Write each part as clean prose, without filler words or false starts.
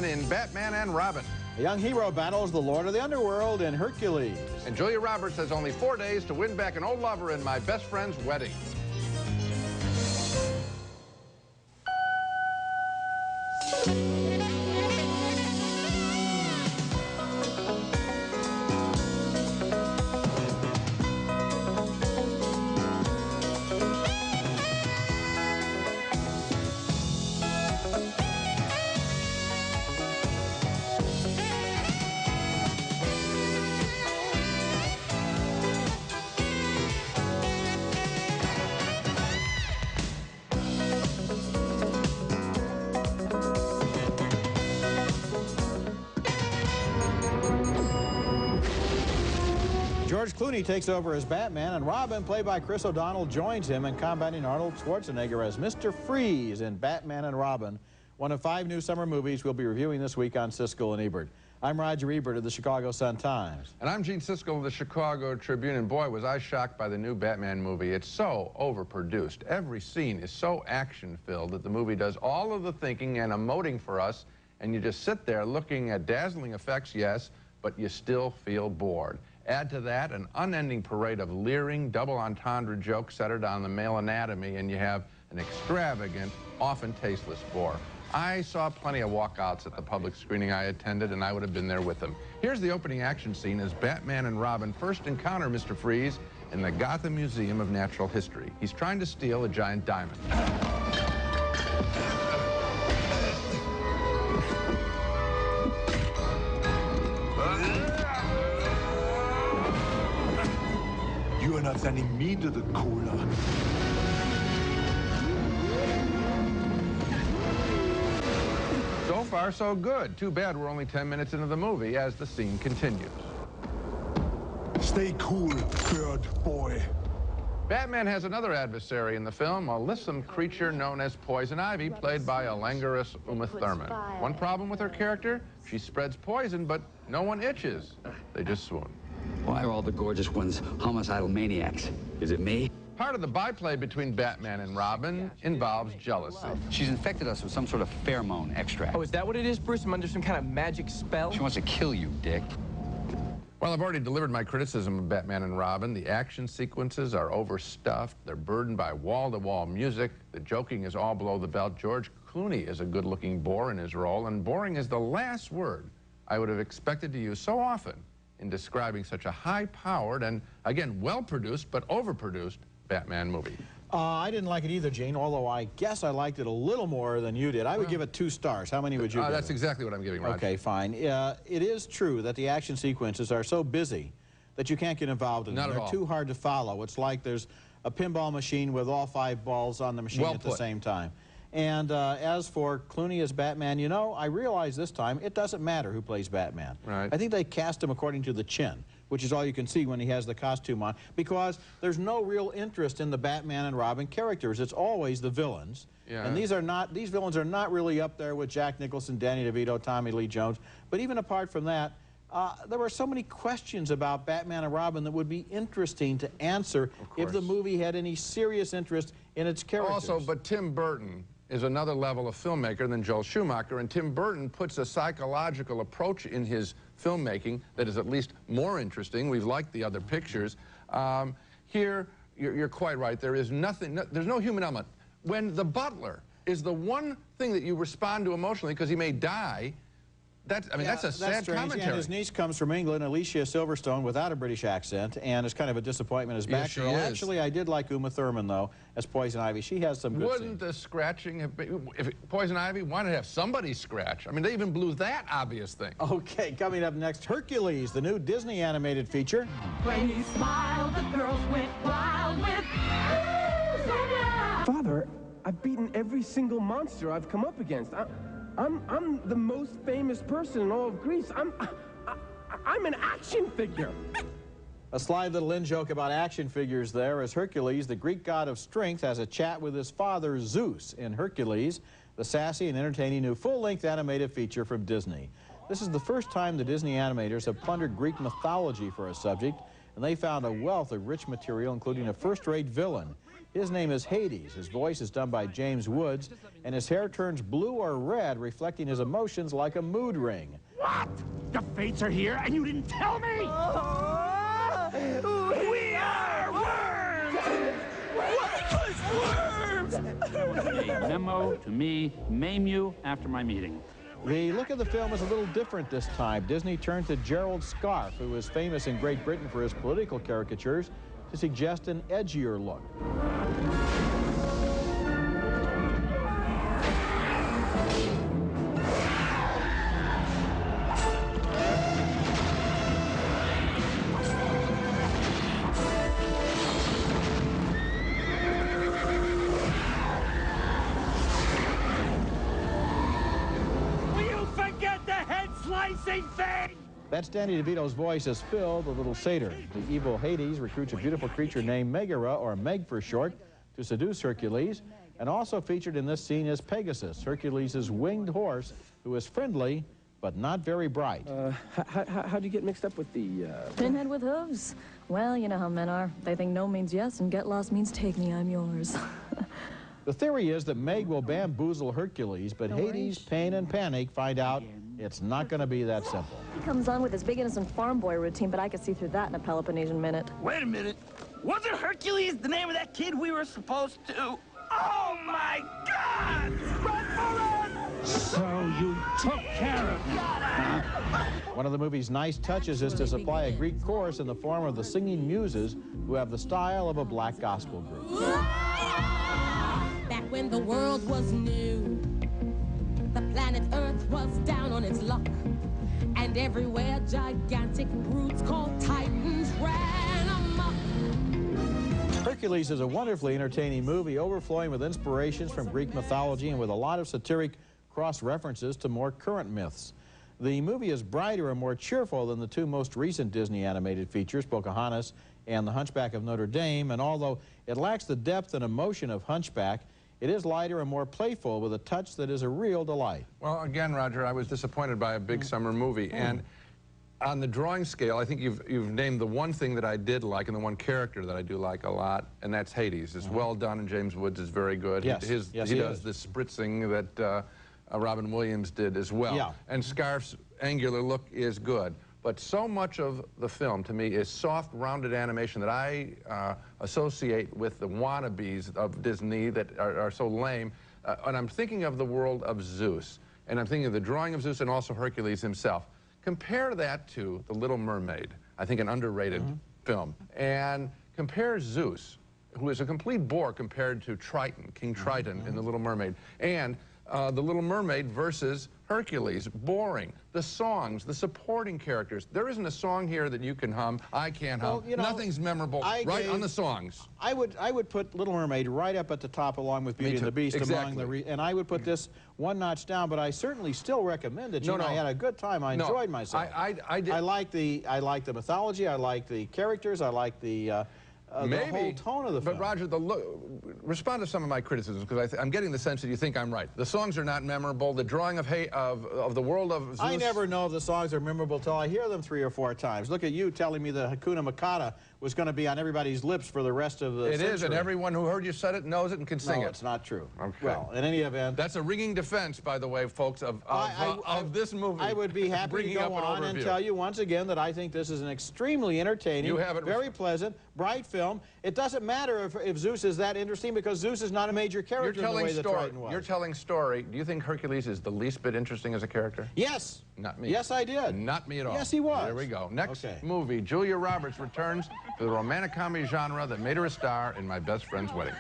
In Batman and Robin. A young hero battles the Lord of the Underworld in Hercules. And Julia Roberts has only 4 days to win back an old lover in My Best Friend's Wedding. George Clooney takes over as Batman, and Robin, played by Chris O'Donnell, joins him in combating Arnold Schwarzenegger as Mr. Freeze in Batman and Robin, one of 5 new summer movies we'll be reviewing this week on Siskel and Ebert. I'm Roger Ebert of the Chicago Sun-Times. And I'm Gene Siskel of the Chicago Tribune, and boy, was I shocked by the new Batman movie. It's so overproduced. Every scene is so action-filled that the movie does all of the thinking and emoting for us, and you just sit there looking at dazzling effects, yes, but you still feel bored. Add to that an unending parade of leering, double entendre jokes centered on the male anatomy, and you have an extravagant, often tasteless bore. I saw plenty of walkouts at the public screening I attended, and I would have been there with them. Here's the opening action scene as Batman and Robin first encounter Mr. Freeze in the Gotham Museum of Natural History. He's trying to steal a giant diamond. You are not sending me to the cooler. So far, so good. Too bad we're only 10 minutes into the movie as the scene continues. Stay cool, bird boy. Batman has another adversary in the film, a lissome creature known as Poison Ivy, played by a languorous Uma Thurman. One problem with her character, she spreads poison, but no one itches. They just swoon. Why are all the gorgeous ones homicidal maniacs? Is it me? Part of the byplay between Batman and Robin involves jealousy. She's infected us with some sort of pheromone extract. Oh, is that what it is, Bruce? I'm under some kind of magic spell? She wants to kill you, Dick. Well, I've already delivered my criticism of Batman and Robin. The action sequences are overstuffed. They're burdened by wall-to-wall music. The joking is all below the belt. George Clooney is a good-looking bore in his role, and boring is the last word I would have expected to use so often in describing such a high-powered and, again, well-produced but overproduced Batman movie. I didn't like it either, Gene, although I guess I liked it a little more than you did. I would give it 2 stars. How many would you give That's it? exactly what I'm giving, Roger. Okay, fine. It is true that the action sequences are so busy that you can't get involved in them. They're too hard to follow. It's like there's a pinball machine with all 5 balls on the machine at the same time. And as for Clooney as Batman, you know, I realize this time it doesn't matter who plays Batman. Right. I think they cast him according to the chin, which is all you can see when he has the costume on, because there's no real interest in the Batman and Robin characters. It's always the villains. Yeah. And these villains are not really up there with Jack Nicholson, Danny DeVito, Tommy Lee Jones. But even apart from that, there were so many questions about Batman and Robin that would be interesting to answer if the movie had any serious interest in its characters. Also, but Tim Burton is another level of filmmaker than Joel Schumacher, and Tim Burton puts a psychological approach in his filmmaking that is at least more interesting. We've liked the other pictures. Here, you're quite right. There is nothing, there's no human element. When the butler is the one thing that you respond to emotionally because he may die, that's a sad commentary. And his niece comes from England, Alicia Silverstone, without a British accent, and it's kind of a disappointment as Batgirl. Actually, I did like Uma Thurman, though, as Poison Ivy. She has some good Wouldn't the scratching have been... If Poison Ivy wanted to have somebody scratch. I mean, they even blew that obvious thing. Okay, coming up next, Hercules, the new Disney animated feature. When he smiled, the girls went wild with Roseanna. Father, I've beaten every single monster I've come up against. I'm the most famous person in all of Greece. I'm an action figure. A sly little in-joke about action figures there as Hercules, the Greek god of strength, has a chat with his father Zeus in Hercules, the sassy and entertaining new full-length animated feature from Disney. This is the first time the Disney animators have plundered Greek mythology for a subject, and they found a wealth of rich material, including a first-rate villain. His name is Hades. His voice is done by James Woods, and his hair turns blue or red, reflecting his emotions like a mood ring. What? The fates are here and you didn't tell me? We are worms! Worms! A memo to me, maim you after my meeting. The look of the film is a little different this time. Disney turned to Gerald Scarfe, who was famous in Great Britain for his political caricatures, to suggest an edgier look. Thing. That's Danny DeVito's voice as Phil, the little satyr. The evil Hades recruits a beautiful creature named Megara, or Meg for short, to seduce Hercules. And also featured in this scene is Pegasus, Hercules' winged horse, who is friendly, but not very bright. How'd you get mixed up with the, Pinhead with hooves? Well, you know how men are. They think no means yes, and get lost means take me, I'm yours. The theory is that Meg will bamboozle Hercules, but Hades, Pain, and Panic find out it's not going to be that simple. He comes on with his big innocent farm boy routine, but I could see through that in a Peloponnesian minute. Wait a minute. Wasn't Hercules the name of that kid we were supposed to? Oh, my God! Run for it! So you took care of him, huh? One of the movie's nice touches is to supply a Greek chorus in the form of the singing muses, who have the style of a black gospel group. Back when the world was new, the planet Earth was down on its luck, and everywhere gigantic brutes called Titans ran amok. Hercules is a wonderfully entertaining movie, overflowing with inspirations from Greek mythology and with a lot of satiric cross-references to more current myths. The movie is brighter and more cheerful than the two most recent Disney animated features, Pocahontas and The Hunchback of Notre Dame, and although it lacks the depth and emotion of Hunchback, it is lighter and more playful with a touch that is a real delight. Well, again, Roger, I was disappointed by a big summer movie. And on the drawing scale, I think you've named the one thing that I did like and the one character that I do like a lot, and that's Hades. It's well done, and James Woods is very good. Yes, he does this spritzing that Robin Williams did as well. Yeah. And Scarfe's angular look is good. But so much of the film, to me, is soft, rounded animation that I associate with the wannabes of Disney that are so lame. And I'm thinking of the world of Zeus. And I'm thinking of the drawing of Zeus and also Hercules himself. Compare that to The Little Mermaid, I think an underrated film. And compare Zeus, who is a complete bore compared to Triton, King Triton in The Little Mermaid. And The Little Mermaid versus Hercules, boring. The songs, the supporting characters. There isn't a song here that you can hum. I can't hum. Well, you know, nothing's memorable on the songs. I would put Little Mermaid right up at the top along with Beauty and the Beast. Exactly. And I would put this one notch down, but I certainly still recommend it. I had a good time. I enjoyed myself. I did. I like the mythology. I like the characters. I like the whole tone of the film. But Roger, respond to some of my criticisms, because I'm getting the sense that you think I'm right. The songs are not memorable. The drawing of the world of Zeus. I never know if the songs are memorable till I hear them 3 or 4 times. Look at you telling me that Hakuna Matata was going to be on everybody's lips for the rest of the century. It is, and everyone who heard you said it knows it and can sing it. No, it's not true. Okay. Well, in any event... That's a ringing defense, by the way, folks, of this movie. I would be happy to go on and tell you once again that I think this is an extremely entertaining, very pleasant, bright film. It doesn't matter if Zeus is that interesting, because Zeus is not a major character in the way that Triton was. You're telling story. Do you think Hercules is the least bit interesting as a character? Yes. Not me. Yes, I did. Not me at all. Yes, he was. There we go. Next movie, Julia Roberts returns to the romantic comedy genre that made her a star in My Best Friend's Wedding.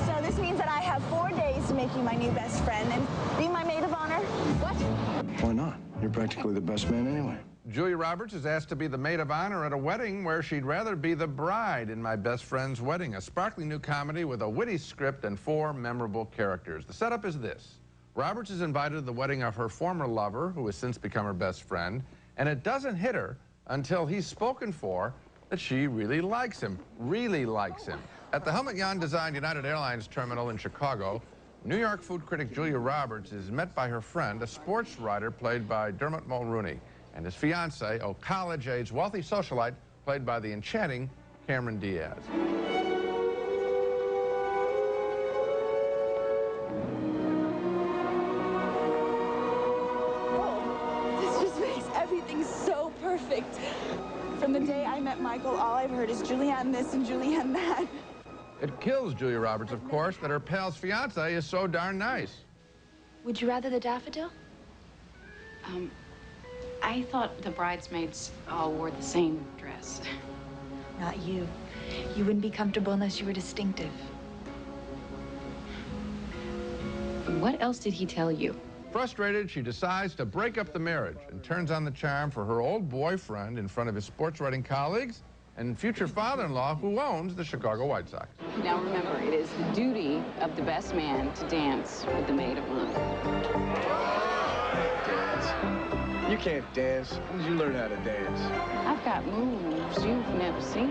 So this means that I have 4 days to make you my new best friend and be my maid of honor? What? Why not? You're practically the best man anyway. Julia Roberts is asked to be the maid of honor at a wedding where she'd rather be the bride in My Best Friend's Wedding, a sparkling new comedy with a witty script and 4 memorable characters. The setup is this. Roberts is invited to the wedding of her former lover, who has since become her best friend, and it doesn't hit her until he's spoken for that she really likes him, At the Helmut Jan-designed United Airlines terminal in Chicago, New York food critic Julia Roberts is met by her friend, a sports writer played by Dermot Mulroney, and his fiancée, a college-age wealthy socialite played by the enchanting Cameron Diaz. Oh, this just makes everything so perfect. From the day I met Michael, all I've heard is Julianne this and Julianne that. It kills Julia Roberts, of course, that her pal's fiancé is so darn nice. Would you rather the daffodil? I thought the bridesmaids all wore the same dress. Not you. You wouldn't be comfortable unless you were distinctive. What else did he tell you? Frustrated, she decides to break up the marriage and turns on the charm for her old boyfriend in front of his sports writing colleagues and future father-in-law who owns the Chicago White Sox. Now remember, it is the duty of the best man to dance with the maid of honor. Dance? You can't dance. When did you learn how to dance? I've got moves you've never seen.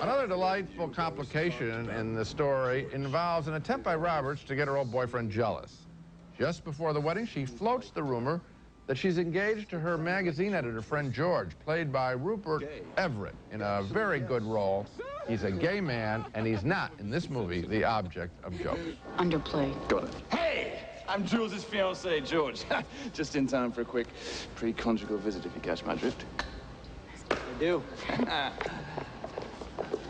Another delightful complication in the story involves an attempt by Roberts to get her old boyfriend jealous. Just before the wedding, she floats the rumor that she's engaged to her magazine editor friend George, played by Rupert Everett, in a very good role. He's a gay man, and he's not, in this movie, the object of jokes. Underplay. Got it. Hey! I'm Jules's fiancé, George. Just in time for a quick pre-conjugal visit, if you catch my drift. I do.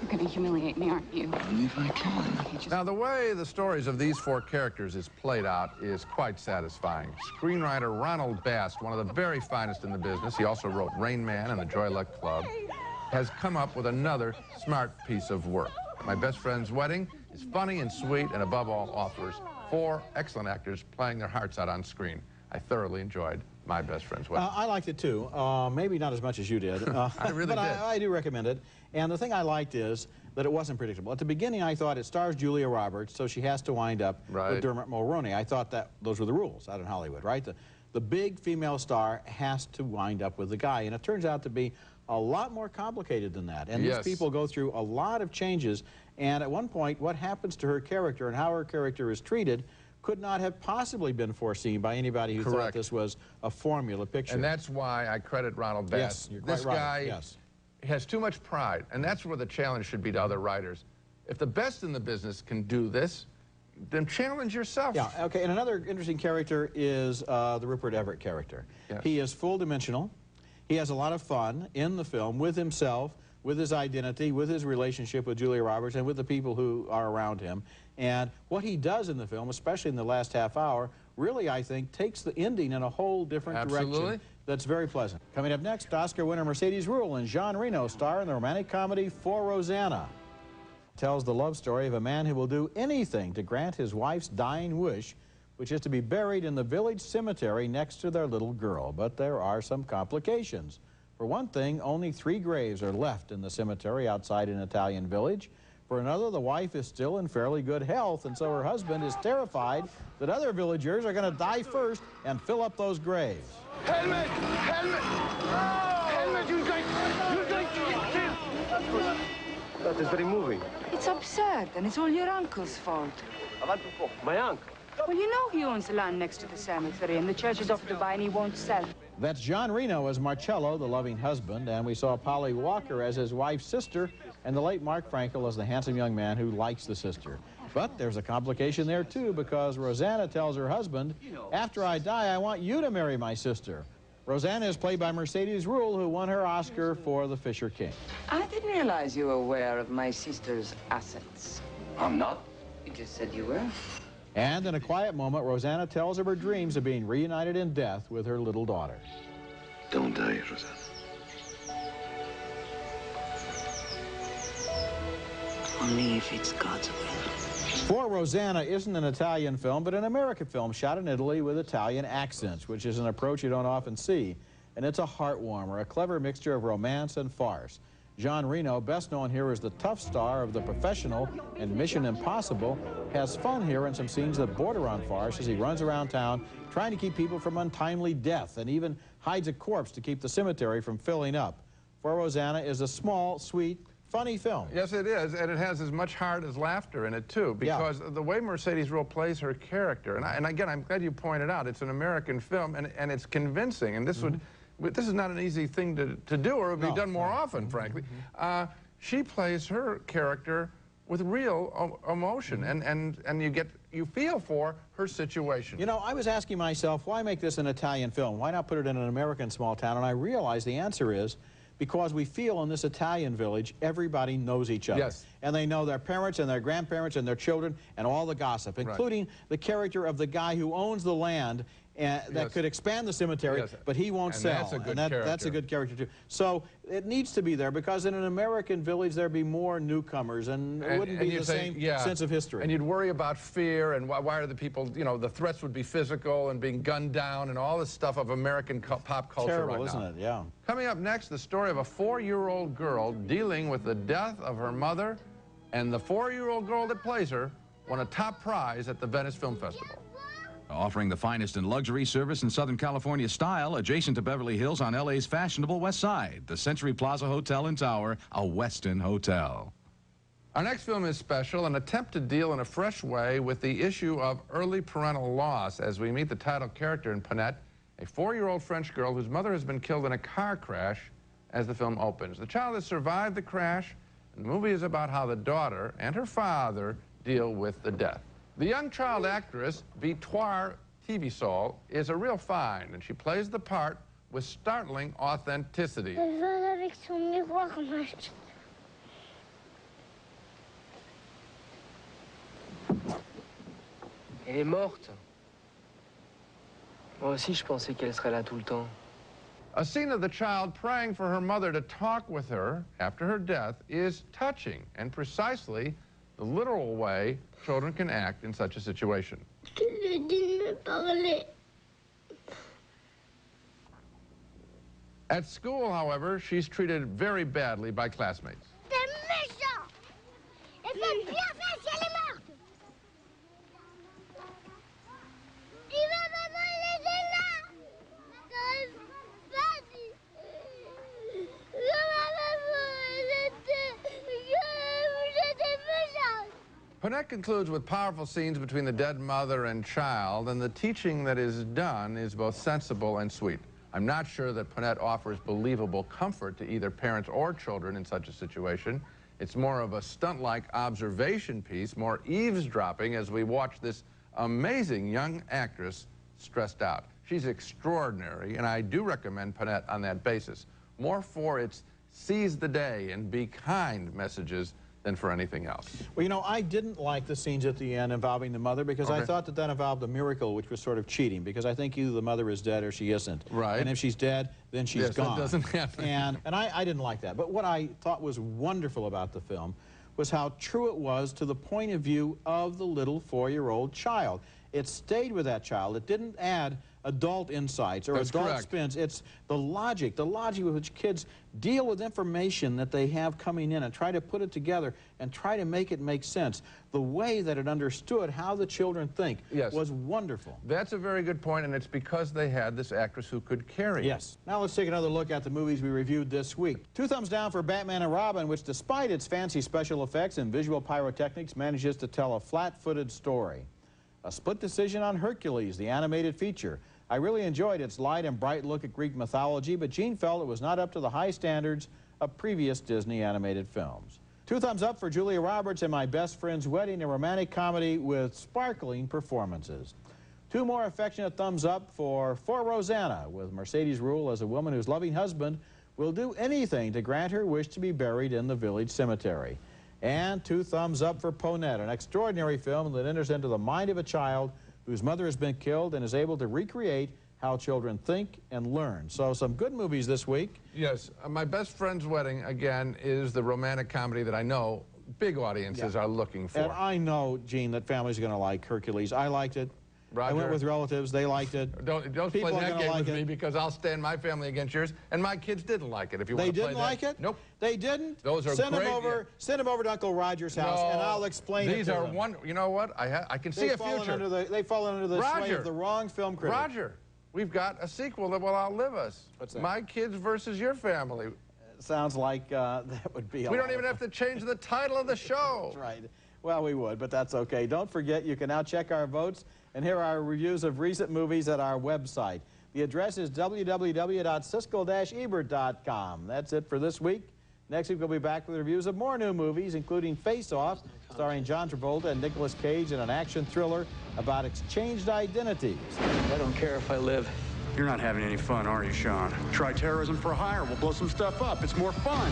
You're gonna humiliate me, aren't you? Only if I can. Now, the way the stories of these four characters is played out is quite satisfying. Screenwriter Ronald Bast, one of the very finest in the business, he also wrote Rain Man and the Joy Luck Club, has come up with another smart piece of work. My Best Friend's Wedding is funny and sweet, and above all, offers four excellent actors playing their hearts out on screen. I thoroughly enjoyed My Best Friend's Wedding. I liked it too. Maybe not as much as you did. I really did. I do recommend it. And the thing I liked is that it wasn't predictable. At the beginning, I thought it stars Julia Roberts, so she has to wind up with Dermot Mulroney. I thought that those were the rules out in Hollywood, right? The big female star has to wind up with the guy, and it turns out to be a lot more complicated than that. And these people go through a lot of changes, and at one point, what happens to her character and how her character is treated could not have possibly been foreseen by anybody who thought this was a formula picture. And that's why I credit Ronald Bast. Yes, you're quite right. This guy has too much pride, and that's where the challenge should be to other writers. If the best in the business can do this, then challenge yourself. Yeah, okay, and another interesting character is the Rupert Everett character. Yes. He is full-dimensional. He has a lot of fun in the film with himself, with his identity, with his relationship with Julia Roberts, and with the people who are around him. And what he does in the film, especially in the last half hour, really, I think, takes the ending in a whole different direction that's very pleasant. Coming up next, Oscar winner Mercedes Ruehl and Jean Reno star in the romantic comedy For Roseanna. Tells the love story of a man who will do anything to grant his wife's dying wish, which is to be buried in the village cemetery next to their little girl. But there are some complications. For one thing, only 3 graves are left in the cemetery outside an Italian village. For another, the wife is still in fairly good health, and so her husband is terrified that other villagers are going to die first and fill up those graves. Helmet! Helmet! Oh! Helmet, you're going to get killed! That is very moving. It's absurd, and it's all your uncle's fault. My uncle? Well, you know he owns the land next to the cemetery, and the church is offered to buy, and he won't sell. That's John Reno as Marcello, the loving husband, and we saw Polly Walker as his wife's sister, and the late Mark Frankel as the handsome young man who likes the sister. But there's a complication there, too, because Roseanna tells her husband, after I die, I want you to marry my sister. Roseanna is played by Mercedes Ruehl, who won her Oscar for The Fisher King. I didn't realize you were aware of my sister's assets. I'm not. You just said you were. And in a quiet moment, Roseanna tells of her dreams of being reunited in death with her little daughter. Don't die, Roseanna. Only if it's God's will. For Roseanna isn't an Italian film, but an American film shot in Italy with Italian accents, which is an approach you don't often see. And it's a heartwarmer, a clever mixture of romance and farce. Jean Reno, best known here as the tough star of The Professional and Mission Impossible, has fun here in some scenes that border on farce as he runs around town trying to keep people from untimely death and even hides a corpse to keep the cemetery from filling up. For Roseanna is a small, sweet, funny film. Yes, it is, and it has as much heart as laughter in it, too, because the way Mercedes Ruehl plays her character, and again, I'm glad you pointed out, it's an American film, and it's convincing, and this this is not an easy thing to do, or it would be done more often, frankly. She plays her character with real emotion, and you feel for her situation. You know, I was asking myself, why make this an Italian film? Why not put it in an American small town? And I realized the answer is because we feel in this Italian village, everybody knows each other. Yes. And they know their parents and their grandparents and their children and all the gossip, including the character of the guy who owns the land that could expand the cemetery, but he won't sell. That's a good character. That's a good character, too. So it needs to be there, because in an American village, there'd be more newcomers, and it wouldn't be the same sense of history. And you'd worry about fear, and why are the people, you know, the threats would be physical and being gunned down and all this stuff of American pop culture Terrible, right now. isn't it? Yeah. Coming up next, the story of a 4-year-old girl dealing with the death of her mother, and the 4-year-old girl that plays her won a top prize at the Venice Film Festival. Offering the finest in luxury service in Southern California style, adjacent to Beverly Hills on LA's fashionable West Side, the Century Plaza Hotel and Tower, a Westin hotel. Our next film is special, an attempt to deal in a fresh way with the issue of early parental loss as we meet the title character in Ponette, a 4-year-old French girl whose mother has been killed in a car crash as the film opens. The child has survived the crash, and the movie is about how the daughter and her father deal with the death. The young child actress, Victoire Tivisol, is a real find, and she plays the part with startling authenticity. Elle est morte. Moi aussi, je pensais qu'elle serait là tout le temps. A scene of the child praying for her mother to talk with her after her death is touching, and precisely the literal way children can act in such a situation. At school, however, she's treated very badly by classmates. Ponette concludes with powerful scenes between the dead mother and child, and the teaching that is done is both sensible and sweet. I'm not sure that Ponette offers believable comfort to either parents or children in such a situation. It's more of a stunt-like observation piece, more eavesdropping as we watch this amazing young actress stressed out. She's extraordinary, and I do recommend Ponette on that basis, more for its seize the day and be kind messages than for anything else. Well, you know, I didn't like the scenes at the end involving the mother, because I thought that involved a miracle, which was sort of cheating, because I think either the mother is dead or she isn't. Right. And if she's dead, then she's gone. That doesn't happen. And I didn't like that. But what I thought was wonderful about the film was how true it was to the point of view of the little 4-year-old child. It stayed with that child. It didn't add adult insights or adult spins. It's the logic with which kids deal with information that they have coming in and try to put it together and try to make it make sense. The way that it understood how the children think was wonderful. That's a very good point, and it's because they had this actress who could carry it. Yes. Now let's take another look at the movies we reviewed this week. 2 thumbs down for Batman and Robin, which despite its fancy special effects and visual pyrotechnics manages to tell a flat-footed story. A split decision on Hercules, the animated feature. I really enjoyed its light and bright look at Greek mythology, but Gene felt it was not up to the high standards of previous Disney animated films. 2 thumbs up for Julia Roberts and My Best Friend's Wedding, a romantic comedy with sparkling performances. 2 more affectionate thumbs up for Roseanna, with Mercedes Ruehl as a woman whose loving husband will do anything to grant her wish to be buried in the village cemetery. And 2 thumbs up for Ponette, an extraordinary film that enters into the mind of a child whose mother has been killed and is able to recreate how children think and learn. So some good movies this week. Yes. My Best Friend's Wedding, again, is the romantic comedy that I know big audiences are looking for. And I know, Gene, that families are going to like Hercules. I liked it. Roger. I went with relatives. They liked it. Don't play that game with me, because I'll stand my family against yours. And my kids didn't like it. If you want to play that. They didn't like it? Nope. They didn't? Those are send great. Send them over to Uncle Roger's house, and I'll explain it to them. These are one. You know what? I can see a future. They've fallen under the sway of the wrong film critic. Roger, we've got a sequel that will outlive us. What's that? My Kids versus Your Family. Sounds like that would be. We don't even have to change the title of the show. That's right. Well, we would, but that's okay. Don't forget, you can now check our votes and hear our reviews of recent movies at our website. The address is www.Siskel-Ebert.com. That's it for this week. Next week, we'll be back with reviews of more new movies, including Face Off, starring John Travolta and Nicolas Cage, in an action thriller about exchanged identities. I don't care if I live. You're not having any fun, are you, Sean? Try terrorism for hire. We'll blow some stuff up. It's more fun.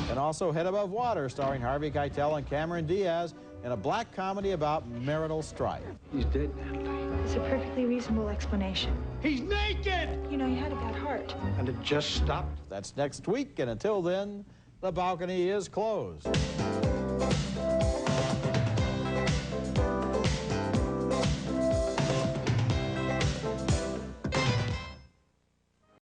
And also Head Above Water, starring Harvey Keitel and Cameron Diaz, in a black comedy about marital strife. He's dead. It's a perfectly reasonable explanation. He's naked! You know, he had a bad heart. And it just stopped. That's next week, and until then, the balcony is closed.